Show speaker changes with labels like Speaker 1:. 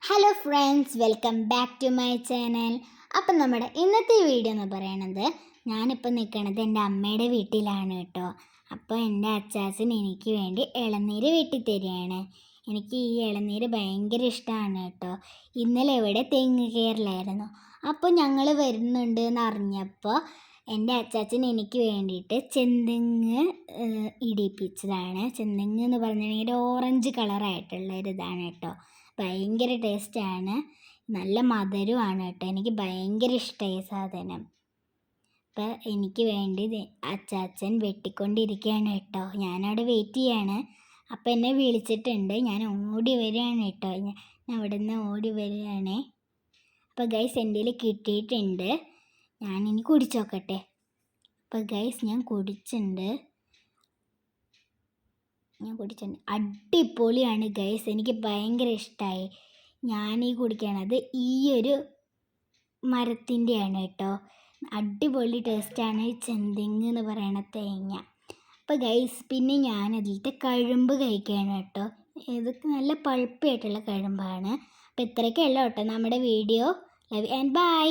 Speaker 1: Hello friends, welcome back to my channel. അപ്പം നമ്മുടെ ഇന്നത്തെ വീഡിയോ എന്ന് പറയണത്, ഞാനിപ്പോൾ നിൽക്കണത് എൻ്റെ അമ്മയുടെ വീട്ടിലാണ് കേട്ടോ. അപ്പോൾ എൻ്റെ അച്ചാച്ചൻ എനിക്ക് വേണ്ടി ഇളനീര് വെട്ടി തരികയാണ്. എനിക്ക് ഈ ഇളനീര് ഭയങ്കര ഇഷ്ടമാണ് കേട്ടോ. ഇന്നലെ ഇവിടെ തെങ്ങ് കയറലായിരുന്നു. അപ്പോൾ ഞങ്ങൾ വരുന്നുണ്ട് എന്ന് അറിഞ്ഞപ്പോൾ എൻ്റെ അച്ചാച്ചൻ എനിക്ക് വേണ്ടിയിട്ട് ചെന്തെങ്ങ് ഇടിപ്പിച്ചതാണ്. ചെന്തെങ്ങ് എന്ന് പറഞ്ഞിട്ടുണ്ടെങ്കിൽ ഓറഞ്ച് കളറായിട്ടുള്ളൊരിതാണ് കേട്ടോ. ഭയങ്കര ടേസ്റ്റാണ്, നല്ല മധുരമാണ് കേട്ടോ. എനിക്ക് ഭയങ്കര ഇഷ്ടമായി സാധനം. അപ്പം എനിക്ക് വേണ്ടി അച്ചാച്ചൻ വെട്ടിക്കൊണ്ടിരിക്കുകയാണ് കേട്ടോ. ഞാനവിടെ വെയിറ്റ് ചെയ്യാണ്. അപ്പം എന്നെ വിളിച്ചിട്ടുണ്ട്, ഞാൻ ഓടി വരികയാണ് കേട്ടോ. ഞാൻ അവിടെ നിന്ന് ഓടി വരികയാണേ. അപ്പോൾ ഗൈസ് എൻ്റെ കയ്യിൽ കിട്ടിയിട്ടുണ്ട്. ഞാനിനി കുടിച്ച് നോക്കട്ടെ. അപ്പോൾ ഗൈസ് ഞാൻ കുടിച്ചിട്ടുണ്ട്. അടിപൊളിയാണ് ഗൈസ്, എനിക്ക് ഭയങ്കര ഇഷ്ടമായി. ഞാനീ കുടിക്കണത് ഈ ഒരു മരത്തിൻ്റെയാണ് കേട്ടോ. അടിപൊളി ടേസ്റ്റാണ് ഈ ചെന്തെങ്ങ് എന്ന് പറയണ തേങ്ങ. അപ്പോൾ ഗൈസ് പിന്നെ ഞാനതിലത്തെ കഴുമ്പ് കഴിക്കുകയാണ് കേട്ടോ. ഇതൊക്കെ നല്ല പൾപ്പി ആയിട്ടുള്ള കഴുമ്പാണ്. അപ്പോൾ ഇത്രയൊക്കെ ഉള്ളൂ കേട്ടോ നമ്മുടെ വീഡിയോ. Love and by.